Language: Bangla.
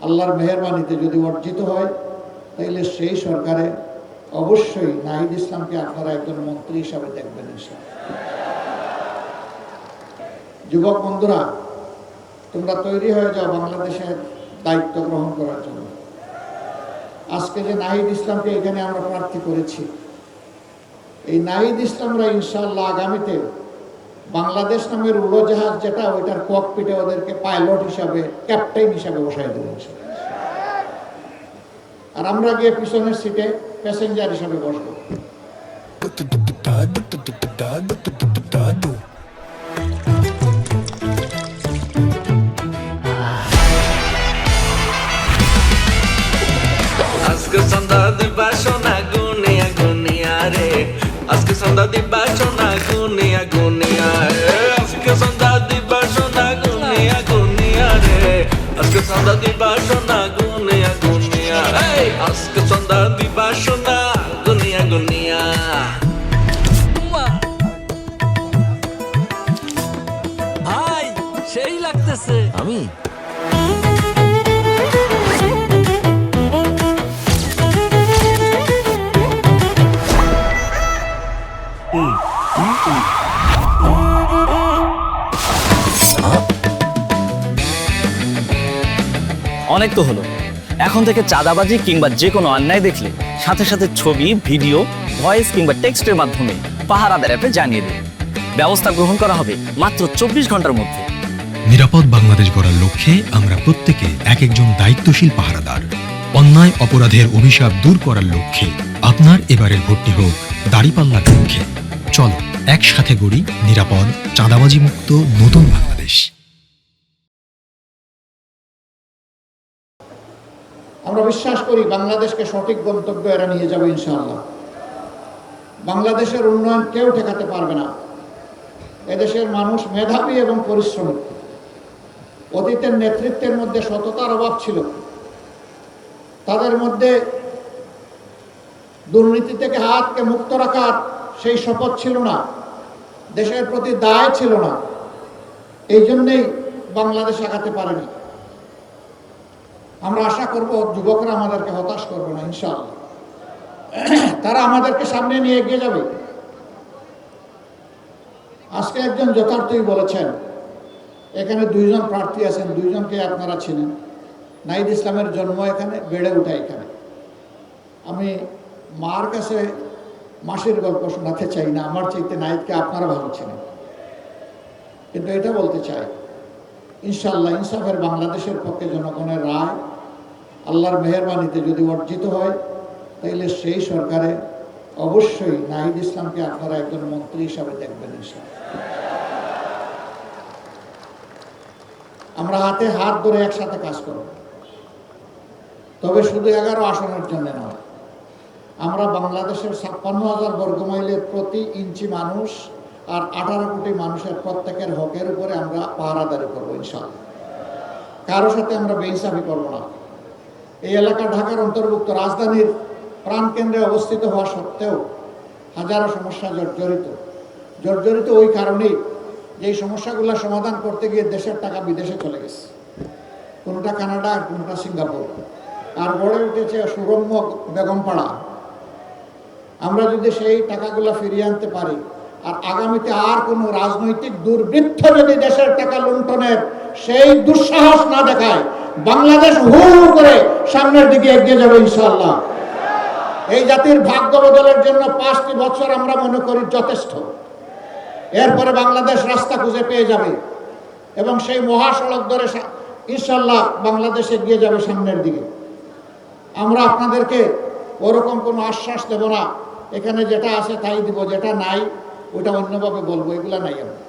আল্লাহর মেহেরবানিতে যদি অর্জিত হয় তাহলে সেই সরকারে অবশ্যই নাহিদ ইসলামকে আপনারা একজন মন্ত্রী হিসাবে দেখবেন ইনশাআল্লাহ। যুবক বন্ধুরা, তোমরা তৈরি হয়ে যাও বাংলাদেশের দায়িত্ব গ্রহণ করার জন্য। আজকে যে নাহিদ ইসলামকে এখানে আমরা প্রার্থী করেছি, এই নাহিদ ইসলামরা ইনশাআল্লাহ আগামীতে বাংলাদেশ নামের উড়োজাহাজ যেটা, ওইটার ককপিটে ওদেরকে পাইলট হিসাবে, ক্যাপ্টেন হিসাবে বসাই দেবো। আর আমরা গিয়ে পিছনের সিটে প্যাসেঞ্জার হিসাবে বসবো। আজকে সন্ধ্যা দিবা সোনা গুনিয়া গুনিয়া রে, আজকে সন্ধ্যা দিবা সোনা গুনিয়া গুনিয়া রে, আজকে সন্ধ্যা দিবা সোনা গুনিয়া গুনিয়া রে, আজকে সন্ধ্যা দিবা সোনা গুনিয়া গুনিয়া, আজকে সন্ধ্যা দিবা সোনা গুনিয়া গুনিয়া। ভাই সেই লাগতেছে। আমি অনেক তো হলো, এখন থেকে চাঁদাবাজি কিংবা যে কোনো অন্যায় দেখলে সাথে সাথে ছবি, ভিডিও, ভয়েস কিংবা টেক্সটের মাধ্যমে পাহারাদার অ্যাপে জানিয়ে দিন। ব্যবস্থা গ্রহণ করা হবে মাত্র 24 ঘন্টার মধ্যে। নিরাপদ বাংলাদেশ গড়ার লক্ষ্যে আমরা প্রত্যেকে এক একজন দায়িত্বশীল পাহারাদার। অন্যায় অপরাধের অভিশাপ দূর করার লক্ষ্যে আপনার এবারের ভোটটি হোক দাঁড়িপাল্লার লক্ষ্যে। চলো একসাথে গড়ি নিরাপদ, চাঁদাবাজি মুক্ত নতুন বাংলাদেশ। আমরা বিশ্বাস করি বাংলাদেশকে সঠিক গন্তব্যে এরা নিয়ে যাবে ইনশাআল্লাহ। বাংলাদেশের উন্নয়ন কেউ ঠেকাতে পারবে না। এদেশের মানুষ মেধাবী এবং পরিশ্রমী। অতীতের নেতৃত্বের মধ্যে সততার অভাব ছিল, তাদের মধ্যে দুর্নীতি থেকে হাতকে মুক্ত রাখার সেই শপথ ছিল না, দেশের প্রতি দায় ছিল না। এই জন্যেই বাংলাদেশ আগাতে পারেনি। আমরা আশা করব যুবকরা আমাদেরকে হতাশ করবে না ইনশাআল্লাহ। তারা আমাদেরকে সামনে নিয়ে এগিয়ে যাবে। আজকে একজন যথার্থই বলেছেন, এখানে দুইজন প্রার্থী আছেন, দুইজনকে আপনারা ছিলেন। নাহিদ ইসলামের জন্ম এখানে, বেড়ে ওঠা এখানে। আমি মার কাছে মাসির গল্প শোনাতে চাই না, আমার চাইতে নাহিদকে আপনারা ভালো ছিলেন। কিন্তু এটা বলতে চাই, ইনশাআল্লাহ ইনসাফের বাংলাদেশের পক্ষে জনগণের রায় আল্লাহর মেহেরবানিতে যদি অর্জিত হয় তাহলে সেই সরকারে অবশ্যই নাহিদ ইসলামকে আপনারা একজন মন্ত্রী হিসাবে দেখবেন ইনশাআল্লাহ। আমরা হাতে হাত ধরে একসাথে কাজ করব, তবে শুধু 11 আসনের জন্য নয়। আমরা বাংলাদেশের 56,000 বর্গমাইলের প্রতি ইঞ্চি মানুষ আর 18 কোটি মানুষের প্রত্যেকের হকের উপরে আমরা পাহারাদারি করবো ইনশাআল্লাহ। কারোর সাথে আমরা বেইনসাফি করব না। এই এলাকা ঢাকার অন্তর্ভুক্ত, রাজধানীর প্রাণকেন্দ্রে অবস্থিত হওয়া সত্ত্বেও হাজারো সমস্যা জর্জরিত ওই কারণেই যে এই সমস্যাগুলো সমাধান করতে গিয়ে দেশের টাকা বিদেশে চলে গেছে, কোনোটা কানাডা আর কোনোটা সিঙ্গাপুর, আর গড়ে উঠেছে সুরম্য বেগমপাড়া। আমরা যদি সেই টাকাগুলো ফিরিয়ে আনতে পারি, আর আগামীতে আর কোনো রাজনৈতিক দুর্বৃত্ত যদি দেশের টাকা লুণ্ঠনের সেই দুঃসাহস না দেখায়, বাংলাদেশ হু করে সামনের দিকে এগিয়ে যাবে ইনশাআল্লাহ। এই জাতির ভাগ্য বদলের জন্য 5টি বছর আমরা মনে করি যথেষ্ট। এরপরে বাংলাদেশ রাস্তা খুঁজে পেয়ে যাবে এবং সেই মহাসড়ক ধরে ইনশাআল্লাহ বাংলাদেশ এগিয়ে যাবে সামনের দিকে। আমরা আপনাদেরকে ওরকম কোনো আশ্বাস দেব না, এখানে যেটা আছে তাই দিব, যেটা নাই ওটা অন্যভাবে বলবো, এগুলা নাই আমরা।